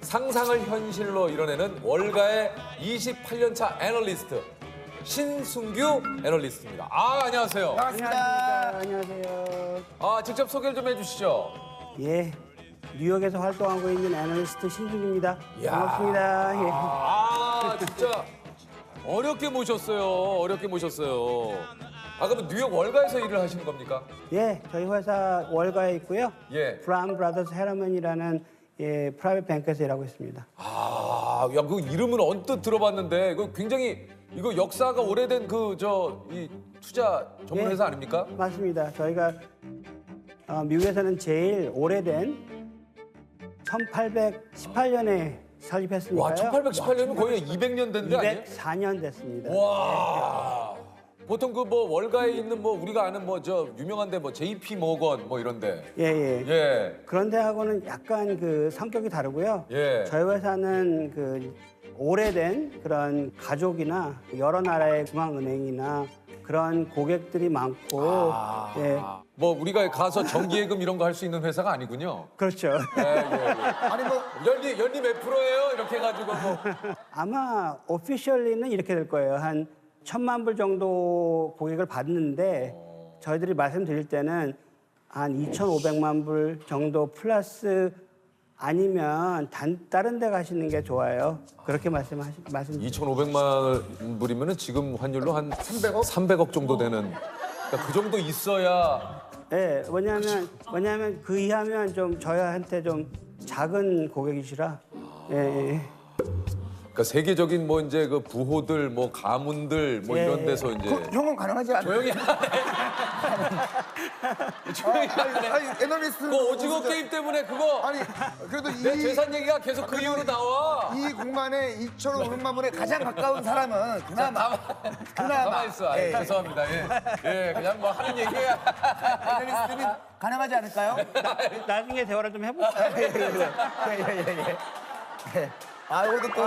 상상을 현실로 이뤄내는 월가의 28년차 애널리스트 신승규 애널리스트입니다. 안녕하세요. 반갑습니다. 안녕하세요. 직접 소개를 좀 해주시죠. 예, 뉴욕에서 활동하고 있는 애널리스트 신준입니다. 이야. 반갑습니다. 진짜 어렵게 모셨어요. 어렵게 모셨어요. 그러면 뉴욕 월가에서 일을 하시는 겁니까? 예, 저희 회사 월가에 있고요. 예. 브라운 브라더스 헤러먼이라는 프라이빗 뱅크에서 일하고 있습니다. 그 이름은 언뜻 들어봤는데 이거 굉장히 이거 역사가 오래된 이 투자 전문 예. 회사 아닙니까? 맞습니다. 저희가 미국에서는 제일 오래된 1818년에 설립했으니까요. 와, 1818년이면 거의 200년 된 데 아니에요? 204년 됐습니다. 와. 보통 그 월가에 있는 우리가 아는 유명한데 JP 모건 이런데. 예, 예. 예. 그런 데하고는 약간 그 성격이 다르고요. 예. 저희 회사는 그 오래된 그런 가족이나 여러 나라의 중앙은행이나 그런 고객들이 많고, 예, 우리가 가서 정기예금 이런 거 할 수 있는 회사가 아니군요. 그렇죠. 예. 아니 연리 몇 프로예요? 이렇게 해가지고 아마 오피셜리는 이렇게 될 거예요. 한 1,000만 불 정도 고객을 받는데 저희들이 말씀드릴 때는 한 2,500만 불 정도 플러스 아니면 다른 데 가시는 게 좋아요. 그렇게 말씀. 2,500만 불이면은 지금 환율로 한 300억? 300억 정도 되는. 그러니까 그 정도 있어야. 네, 왜냐하면 그 이하면 좀 저희한테 좀 작은 고객이시라. 예, 예. 그러니까 세계적인 이제 그 부호들, 가문들 예, 이런 데서 이제 형은 가능하지 않아요? 조용히 아니, 애널리스트. 그 오징어 게임 때문에 그거 아니, 그래도 내 재산 얘기가 계속 그 이후로 나와. 이 공간에 2,500만 원에 가장 가까운 사람은 그나마. 가만 있어. 예. 죄송합니다. 예, 그냥 하는 얘기야. 애널리스트는 가능하지 않을까요? 나중에 대화를 좀 해볼까요? 예. 이것도 또.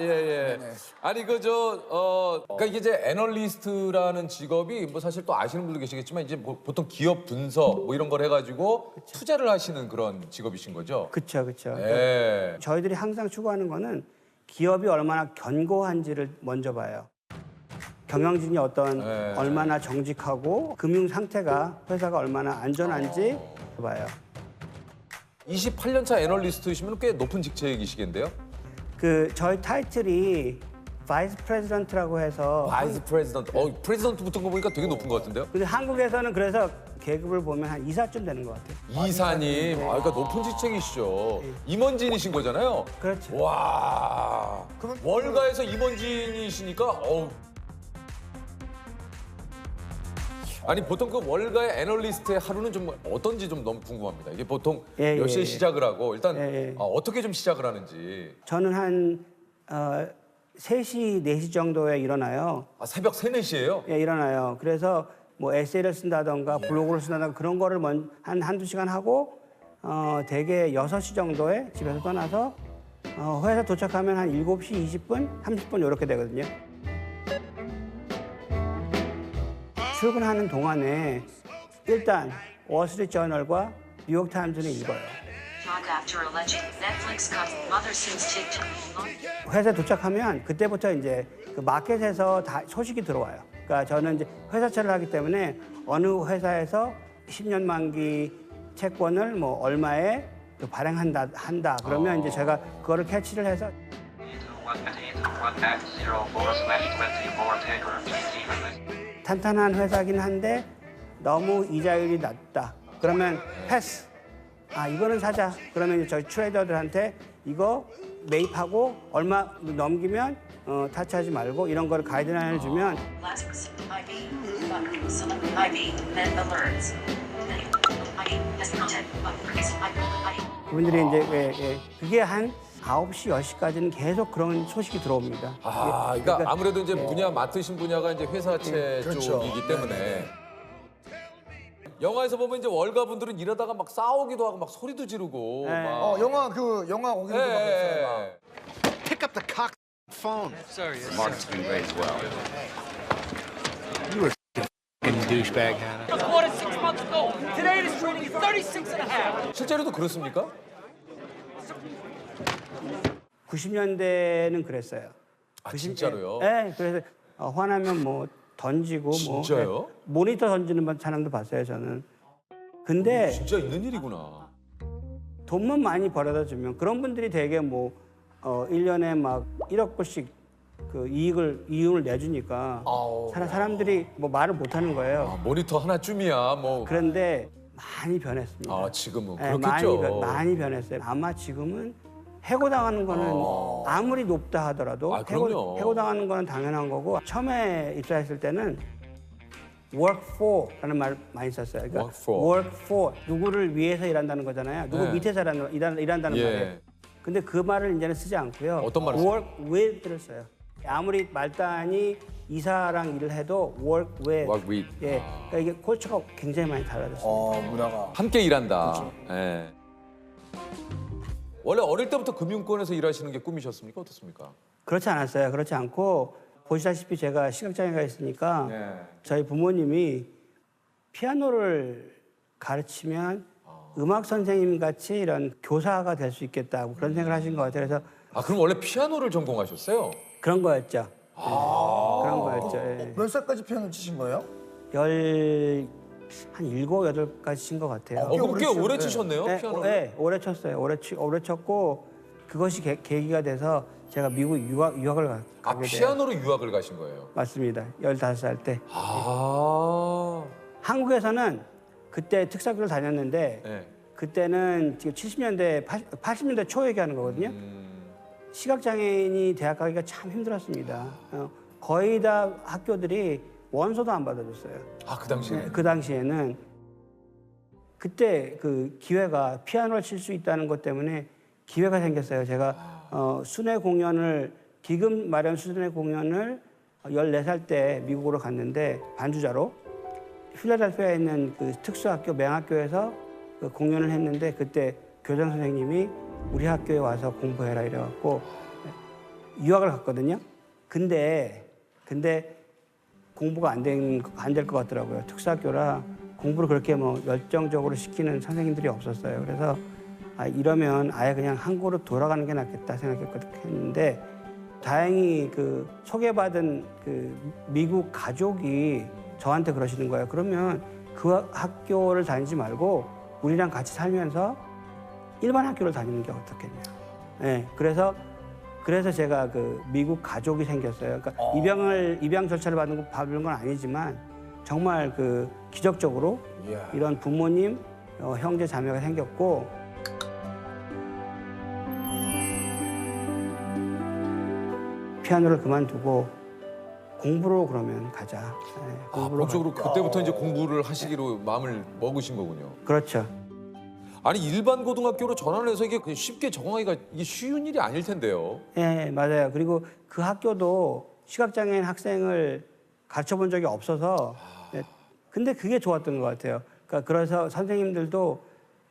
예. 아니 그러니까 이게 이제 애널리스트라는 직업이 사실 또 아시는 분도 계시겠지만 이제 보통 기업 분석 이런 걸 해가지고 투자를 하시는 그런 직업이신 거죠. 그렇죠. 예. 저희들이 항상 추구하는 거는 기업이 얼마나 견고한지를 먼저 봐요. 경영진이 얼마나 정직하고 금융 상태가 회사가 얼마나 안전한지 봐요. 28년차 애널리스트시면 꽤 높은 직책이시겠는데요? 저희 타이틀이 바이스 프레지던트라고 해서 바이스 프레지던트. 프레지던트 붙은 거 보니까 되게 높은 것 같은데요? 근데 한국에서는 그래서 계급을 보면 한 이사쯤 되는 것 같아요. 이사님. 그러니까 높은 직책이시죠. 임원진이신 거잖아요. 그렇죠. 와. 그럼- 월가에서 임원진이시니까 아니 보통 그 월가의 애널리스트의 하루는 좀 어떤지 좀 너무 궁금합니다. 이게 보통 예, 몇 시에 예. 시작을 하고 일단 예. 어떻게 좀 시작을 하는지. 저는 한 3시, 4시 정도에 일어나요. 새벽 3, 4시예요? 예, 일어나요. 그래서 에세이를 쓴다던가 블로그를 쓴다던가 그런 거를 한두 시간 하고 대개 6시 정도에 집에서 떠나서 회사 도착하면 한 7시 20분, 30분 이렇게 되거든요. 출근하는 동안에 일단 월스트리트 저널과 뉴욕 타임즈는 읽어요. Talk after alleging Netflix cut mother since TikTok. 회사에 도착하면 그때부터 이제 그 마켓에서 다 소식이 들어와요. 그러니까 저는 이제 회사채를 하기 때문에 어느 회사에서 10년 만기 채권을 얼마에 발행한다. 그러면 이제 제가 그거를 캐치를 해서 1-800-1-4/24 탄탄한 회사긴 한데 너무 이자율이 낮다. 그러면 패스. 이거는 사자. 그러면 이제 저희 트레이더들한테 이거 매입하고 얼마 넘기면 타치하지 말고 이런 거를 가이드라인을 주면 Last receipt ID, button, select ID, then alerts. ID, has content, button, ID. 그분들이 이제 그게 한 9시, 10시까지는 계속 그런 소식이 들어옵니다. 그러니까 아무래도 이제 분야 맡으신 분야가 이제 회사채 그렇죠. 쪽이기 때문에. 영화에서 보면 이제 월가분들은 이러다가 막 싸우기도 하고 막 소리도 지르고. 네. 막. 영화 오기도 막 있어요. Pick up the cock phone. Sorry, yes, Mark's been great as well. douchebag, Hannah. was bought it 6 months ago. Today it is trading at 36 and a half. 실제로도 그렇습니까? 90년대는 그랬어요. 아, 진짜로요? 네, 그래서 화나면 뭐 던지고 진짜요? 뭐 모니터 던지는 사람도 봤어요, 저는. 근데 진짜 있는 일이구나. 돈만 많이 벌어다 주면 그런 분들이 되게 뭐 1년에 막 1억 불씩 그 이윤을 내주니까 사람들이 뭐 말을 못 하는 거예요. 아, 모니터 하나쯤이야 뭐. 그런데 많이 변했습니다. 아, 지금은 네, 그렇겠죠. 많이 변했어요. 아마 지금은 해고당하는 거는 아무리 높다 하더라도 아, 그럼요. 해고당하는 거는 당연한 거고 처음에 입사했을 때는 work for라는 말 많이 썼어요. 그러니까 work for. work for 누구를 위해서 일한다는 거잖아요. 누구 네. 밑에서 일한다는 예. 말이에요. 근데 그 말을 이제는 쓰지 않고요. 어떤 말을 work with를 써요. 아무리 말단이 이사랑 일을 해도 work with. Work with. 예, 그러니까 이게 컬처가 굉장히 많이 달라졌어요. 문화가. 함께 일한다. 예. 원래 어릴 때부터 금융권에서 일하시는 게 꿈이셨습니까? 어떻습니까? 그렇지 않았어요. 그렇지 않고 보시다시피 제가 시각장애가 있으니까 네. 저희 부모님이 피아노를 가르치면 음악 선생님 같이 이런 교사가 될 수 있겠다고 그런 생각을 하신 것 같아요. 그래서 아, 그럼 원래 피아노를 전공하셨어요? 그런 거였죠. 그런 거였죠. 예. 몇 살까지 피아노 치신 거예요? 한 7, 8까지 친 것 같아요. 그럼 꽤 오래 오래 치셨네. 치셨네요, 네, 피아노. 네, 오래 쳤어요. 오래 쳤고 그것이 계기가 돼서 제가 미국 유학을 아, 가게 돼요. 피아노로 유학을 가신 거예요? 맞습니다. 15살 때. 아. 한국에서는 그때 특사학교를 다녔는데 네. 그때는 지금 70년대, 80년대 초 얘기하는 거거든요. 시각장애인이 대학 가기가 참 힘들었습니다. 거의 다 학교들이 원서도 안 받아줬어요. 아, 그 당시에. 그 당시에는 그때 그 기회가 피아노를 칠 수 있다는 것 때문에 기회가 생겼어요. 제가 순회 공연을 기금 마련 순회 공연을 14살 때 미국으로 갔는데 반주자로 필라델피아에 있는 그 특수학교 맹학교에서 그 공연을 했는데 그때 교장 선생님이 우리 학교에 와서 공부해라 이래갖고 유학을 갔거든요. 근데 공부가 안 될 것 같더라고요. 특수학교라 공부를 그렇게 뭐 열정적으로 시키는 선생님들이 없었어요. 그래서 이러면 아예 그냥 한국으로 돌아가는 게 낫겠다 생각했는데 다행히 그 소개받은 그 미국 가족이 저한테 그러시는 거예요. 그러면 그 학교를 다니지 말고 우리랑 같이 살면서 일반 학교를 다니는 게 어떻겠냐. 네, 그래서 제가 그 미국 가족이 생겼어요. 그러니까 입양 절차를 받은 건 아니지만 정말 그 기적적으로 이런 부모님, 형제 자매가 생겼고 피아노를 그만두고 공부로 그러면 가자. 네, 아, 본격으로 그때부터 이제 공부를 하시기로 마음을 먹으신 거군요. 그렇죠. 아니, 일반 고등학교로 전환을 해서 이게 그냥 쉽게 적응하기가 이게 쉬운 일이 아닐 텐데요. 예, 맞아요. 그리고 그 학교도 시각장애인 학생을 가르쳐 본 적이 없어서 예, 근데 그게 좋았던 것 같아요. 그러니까 그래서 선생님들도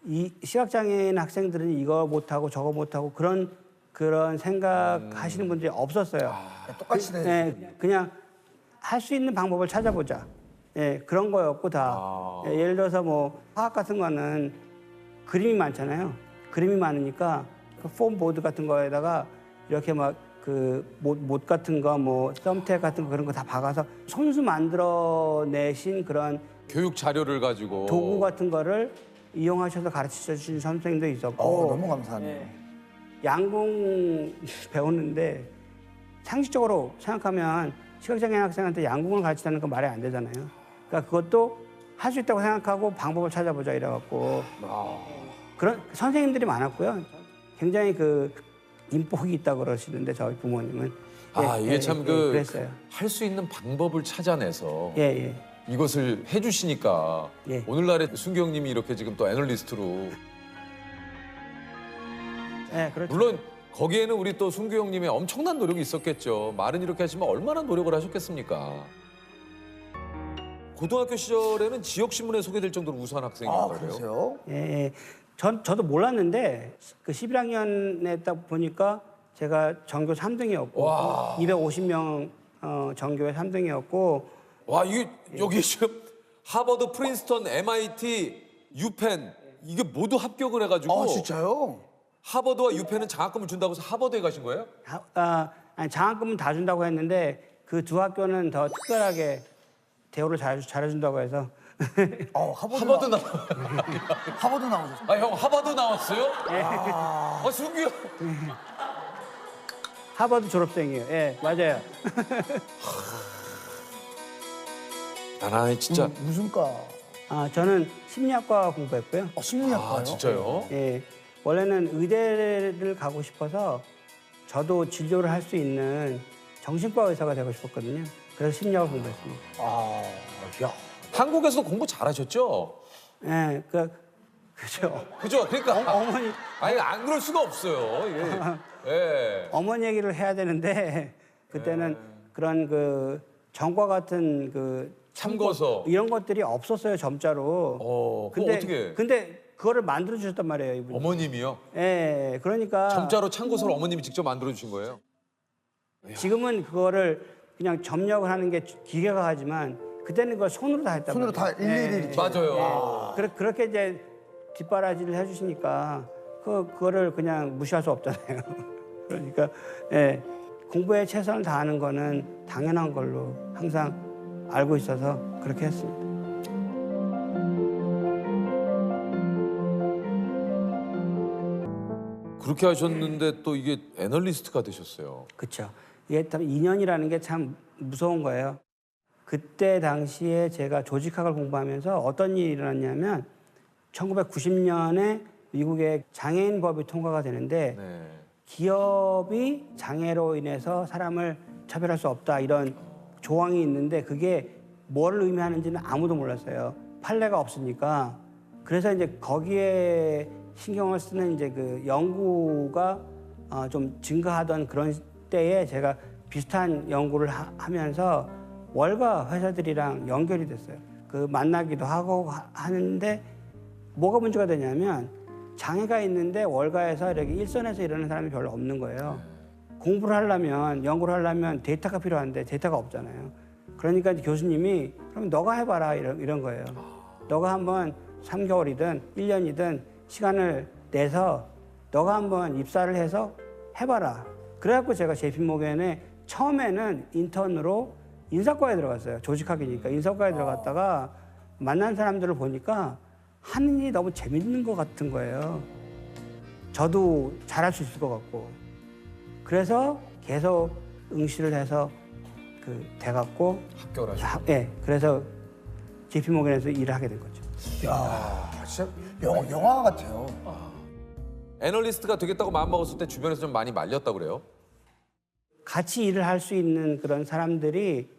이 시각장애인 학생들은 이거 못하고 저거 못하고 그런 생각하시는 분들이 없었어요. 똑같이 돼. 예, 그냥 할 수 있는 방법을 찾아보자. 예, 그런 거였고 다. 예, 예를 들어서 뭐 화학 같은 거는 그림이 많잖아요. 그림이 많으니까 그 폼보드 같은 거에다가 이렇게 막 그 못 같은 거, 뭐 썸택 같은 거 그런 거 다 박아서 손수 만들어내신 그런 교육 자료를 가지고 도구 같은 거를 이용하셔서 가르쳐 주신 선생님도 있었고 너무 감사하네요. 양궁 배우는데 상식적으로 생각하면 시각장애인 학생한테 양궁을 가르치다는 건 말이 안 되잖아요. 그러니까 그것도 할 수 있다고 생각하고 방법을 찾아보자 이래갖고 그런 선생님들이 많았고요. 굉장히 그 인복이 있다고 그러시는데 저희 부모님은 이게 참 그랬어요. 할 수 있는 방법을 찾아내서 예. 이것을 해주시니까 예. 오늘날의 순기 형님이 이렇게 지금 또 애널리스트로 예, 그렇죠. 물론 거기에는 우리 또 순기 형님의 엄청난 노력이 있었겠죠. 말은 이렇게 하시면 얼마나 노력을 하셨겠습니까? 고등학교 시절에는 지역신문에 소개될 정도로 우수한 학생이었다고 그래요. 그러세요? 예. 저도 몰랐는데 그 11학년에 딱 보니까 제가 전교 3등이었고 와. 250명 전교에 3등이었고 와, 이게 여기 지금 하버드, 프린스턴, MIT, 유펜 이게 모두 합격을 해가지고 아, 진짜요? 하버드와 유펜은 장학금을 준다고 해서 하버드에 가신 거예요? 아니, 장학금은 다 준다고 했는데 그 두 학교는 더 특별하게 대우를 잘해준다고 해서 하버드 나. 하버드 나오셨어요. 아, 형 하버드 나왔어요? 승규 형. 하버드 졸업생이에요. 예, 맞아요. 나는 진짜. 무슨 과? 저는 심리학과 공부했고요. 심리학과요? 아, 진짜요? 예, 원래는 의대를 가고 싶어서 저도 진료를 할 수 있는 정신과 의사가 되고 싶었거든요. 그래서 심리학을 공부했습니다. 야. 한국에서도 공부 잘하셨죠? 예, 그죠. 그죠? 그러니까. 어머니 아니 안 그럴 수가 없어요. 예. 예. 어머니 얘기를 해야 되는데 그때는 그런 그 정과 같은 그 참고서. 이런 것들이 없었어요, 점자로. 그거 어떻게? 근데 그거를 만들어 주셨단 말이에요, 이분이. 어머님이요? 예, 그러니까 점자로 참고서를 어머님이 직접 만들어 주신 거예요? 지금은 그거를 그냥 점력을 하는 게 기계가 하지만 그때는 그걸 손으로 다 했단 손으로 말이에요. 다 일일이 이렇게. 맞아요. 그렇게 이제 뒷바라지를 해주시니까 그거를 그냥 무시할 수 없잖아요. 그러니까 예, 공부에 최선을 다하는 거는 당연한 걸로 항상 알고 있어서 그렇게 했습니다. 그렇게 하셨는데 또 이게 애널리스트가 되셨어요. 그렇죠. 이게 참 인연이라는 게 참 무서운 거예요. 그때 당시에 제가 조직학을 공부하면서 어떤 일이 일어났냐면 1990년에 미국의 장애인법이 통과가 되는데 네. 기업이 장애로 인해서 사람을 차별할 수 없다 이런 조항이 있는데 그게 뭘 의미하는지는 아무도 몰랐어요. 판례가 없으니까. 그래서 이제 거기에 신경을 쓰는 이제 그 연구가 좀 증가하던 그런 때에 제가 비슷한 연구를 하면서 월가 회사들이랑 연결이 됐어요. 그 만나기도 하고 하는데 뭐가 문제가 되냐면 장애가 있는데 월가에서 이렇게 일선에서 일하는 사람이 별로 없는 거예요. 공부를 하려면 연구를 하려면 데이터가 필요한데 데이터가 없잖아요. 그러니까 이제 교수님이 그럼 너가 해봐라 이런 거예요. 너가 한번 3개월이든 1년이든 시간을 내서 너가 한번 입사를 해서 해봐라. 그래갖고 제가 JP모건에 처음에는 인턴으로 인사과에 들어갔어요. 조직학이니까 인사과에 들어갔다가 만난 사람들을 보니까 하는 일이 너무 재밌는 것 같은 거예요. 저도 잘할 수 있을 것 같고. 그래서 계속 응시를 해서 돼갖고 합격을 하셨어요. 예, 그래서 JP모건에서 일을 하게 된 거죠. 야, 진짜 영화 같아요. 애널리스트가 되겠다고 마음먹었을 때 주변에서 좀 많이 말렸다고 그래요? 같이 일을 할 수 있는 그런 사람들이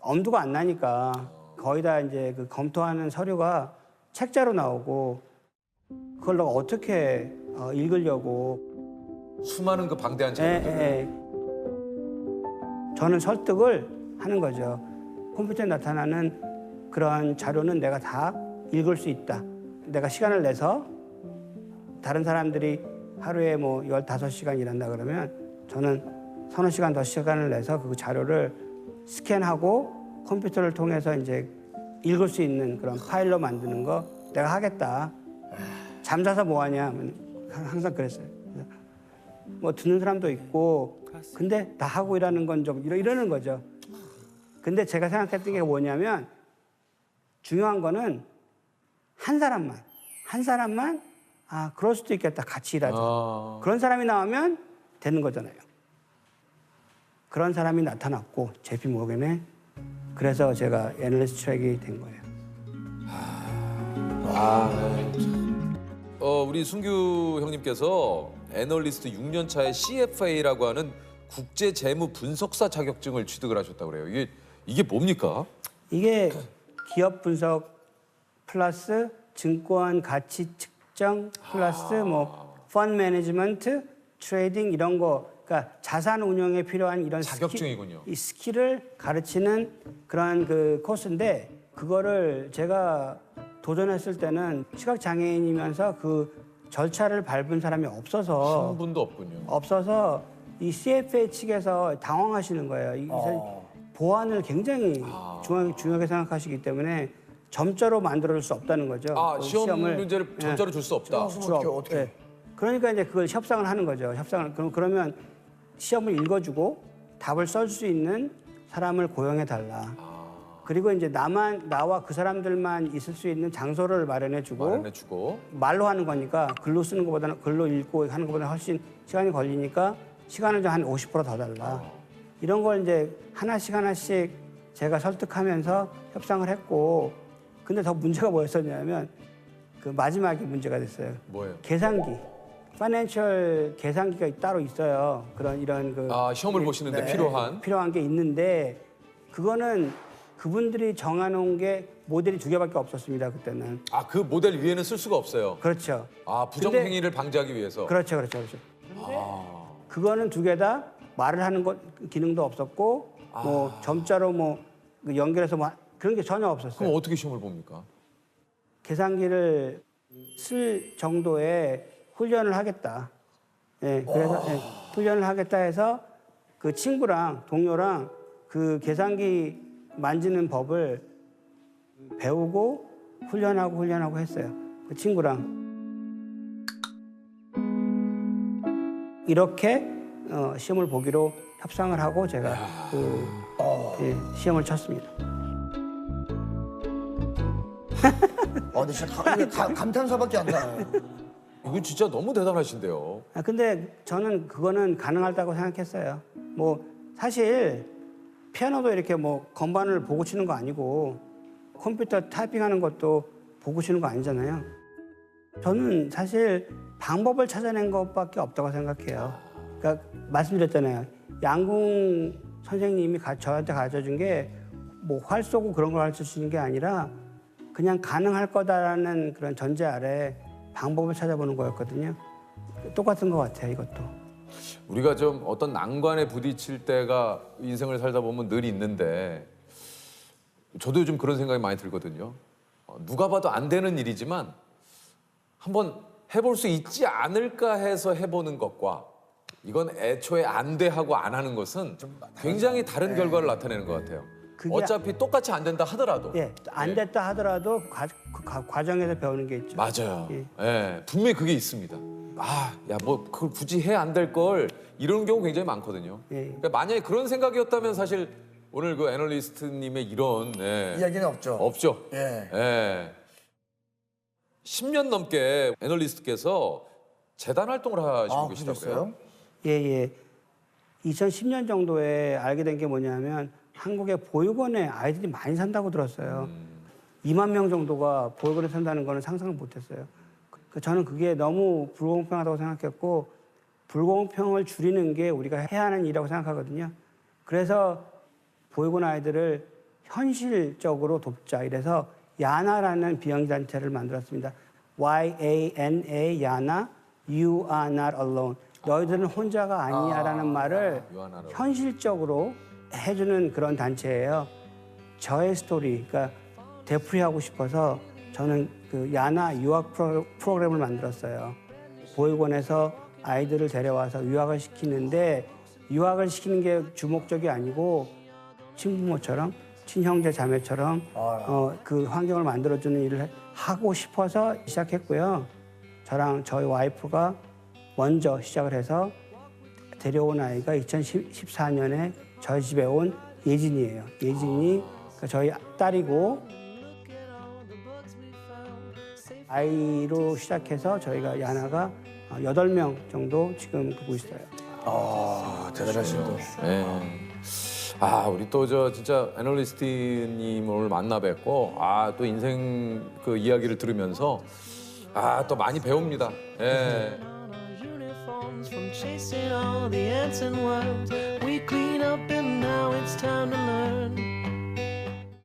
엄두가 안 나니까 거의 다 이제 그 검토하는 서류가 책자로 나오고 그걸 너가 어떻게 읽으려고. 수많은 그 방대한 예, 자료들. 예. 저는 설득을 하는 거죠. 컴퓨터에 나타나는 그런 자료는 내가 다 읽을 수 있다. 내가 시간을 내서 다른 사람들이 하루에 뭐 15시간 일한다 그러면 저는 서너 시간 더 시간을 내서 그 자료를 스캔하고 컴퓨터를 통해서 이제 읽을 수 있는 그런 파일로 만드는 거 내가 하겠다. 잠자서 뭐 하냐? 항상 그랬어요. 뭐 듣는 사람도 있고 근데 나 하고 일하는 건 좀 이러는 거죠. 근데 제가 생각했던 게 뭐냐면 중요한 거는 한 사람만 그럴 수도 있겠다. 같이 일하자. 그런 사람이 나오면 되는 거잖아요. 그런 사람이 나타났고 JP모건에 그래서 제가 애널리스트 트랙이 된 거예요. 우리 순규 형님께서 애널리스트 6년 차에 CFA라고 하는 국제 재무 분석사 자격증을 취득을 하셨다고 그래요. 이게 뭡니까? 이게 기업 분석 플러스 증권 가치 측정 플러스 뭐 펀드 매니지먼트, 트레이딩 이런 거 그러니까 자산 운용에 필요한 이런 자격증이군요. 이 스킬을 가르치는 그런 그 코스인데 그거를 제가 도전했을 때는 시각 장애인이면서 그 절차를 밟은 사람이 없어서 한 분도 없군요. 없어서 이 CFA 측에서 당황하시는 거예요. 이 보안을 굉장히 중요하게 생각하시기 때문에 점자로 만들어줄 수 없다는 거죠. 그 시험 시험을. 문제를 점자로 줄 수 없다. 어떻게? 예. 그러니까 이제 그걸 협상을 하는 거죠. 협상을 그러면 시험을 읽어주고 답을 써줄 수 있는 사람을 고용해 달라. 그리고 이제 나와 그 사람들만 있을 수 있는 장소를 마련해주고 마련해주고 말로 하는 거니까 글로 쓰는 것보다는 글로 읽고 하는 것보다 훨씬 시간이 걸리니까 시간을 좀 한 50% 더 달라. 이런 걸 이제 하나씩 제가 설득하면서 협상을 했고, 근데 더 문제가 뭐였었냐면 그 마지막에 문제가 됐어요. 뭐예요? 계산기, 파이낸셜 계산기가 따로 있어요. 이런 그 시험을 보시는데 필요한 게 있는데 그거는 그분들이 정해놓은 게 모델이 2개밖에 없었습니다. 그때는. 그 모델 위에는 쓸 수가 없어요. 그렇죠. 부정행위를 방지하기 위해서. 그렇죠. 근데 그거는 2개 다 말을 하는 것 기능도 없었고, 뭐 점자로 뭐 연결해서 뭐 그런 게 전혀 없었어요. 그럼 어떻게 시험을 봅니까? 계산기를 쓸 정도의 훈련을 하겠다. 예, 그래서 훈련을 하겠다 해서 그 친구랑 동료랑 그 계산기 만지는 법을 배우고 훈련하고 했어요. 그 친구랑. 이렇게 시험을 보기로 협상을 하고 제가 시험을 쳤습니다. 근데 진짜 감탄사밖에 안 나요. 이거 진짜 너무 대단하신데요. 근데 저는 그거는 가능하다고 생각했어요. 뭐 사실 피아노도 이렇게 뭐 건반을 보고 치는 거 아니고 컴퓨터 타이핑하는 것도 보고 치는 거 아니잖아요. 저는 사실 방법을 찾아낸 것밖에 없다고 생각해요. 그러니까 말씀드렸잖아요. 양궁 선생님이 저한테 가르쳐준 게 뭐 활 쏘고 그런 걸 가르쳐 주는 게 아니라 그냥 가능할 거다라는 그런 전제 아래 방법을 찾아보는 거였거든요. 똑같은 것 같아요, 이것도. 우리가 좀 어떤 난관에 부딪힐 때가 인생을 살다 보면 늘 있는데 저도 요즘 그런 생각이 많이 들거든요. 누가 봐도 안 되는 일이지만 한번 해볼 수 있지 않을까 해서 해보는 것과 이건 애초에 안 돼 하고 안 하는 것은 굉장히 다른 결과를 나타내는 것 같아요. 어차피 똑같이 안 된다 하더라도. 안 됐다 하더라도 과정에서 배우는 게 있죠. 맞아요. 분명히 그게 있습니다. 뭐 그걸 굳이 해 안 될 걸 이런 경우 굉장히 많거든요. 그러니까 만약에 그런 생각이었다면 사실 오늘 그 애널리스트님의 이런 이야기는 없죠. 없죠. 10년 넘게 애널리스트께서 재단 활동을 하시고 계시다고요? 예. 2010년 정도에 알게 된 게 뭐냐면 한국에 보육원에 아이들이 많이 산다고 들었어요. 2만 명 정도가 보육원에 산다는 거는 상상을 못했어요. 저는 그게 너무 불공평하다고 생각했고 불공평을 줄이는 게 우리가 해야 하는 일이라고 생각하거든요. 그래서 보육원 아이들을 현실적으로 돕자. 이래서 야나라는 비영리 단체를 만들었습니다. YANA, 야나, You are not alone. 너희들은 혼자가 아니야라는 말을 현실적으로 해주는 그런 단체예요. 저의 스토리, 그러니까 되풀이하고 싶어서 저는 그 야나 유학 프로그램을 만들었어요. 보육원에서 아이들을 데려와서 유학을 시키는데 유학을 시키는 게 주목적이 아니고 친부모처럼 친형제 자매처럼 그 환경을 만들어주는 일을 하고 싶어서 시작했고요. 저랑 저희 와이프가 먼저 시작을 해서 데려온 아이가 2014년에 저희 집에 온 예진이에요. 예진이 저희 딸이고 아이로 시작해서 저희가 야나가 8명 정도 지금 두고 있어요. 대단하신 분. 우리 또 진짜 애널리스트님 오늘 만나 뵙고 또 인생 그 이야기를 들으면서 또 많이 배웁니다. From chasing all the ants and worms, we clean up and now it's time to learn.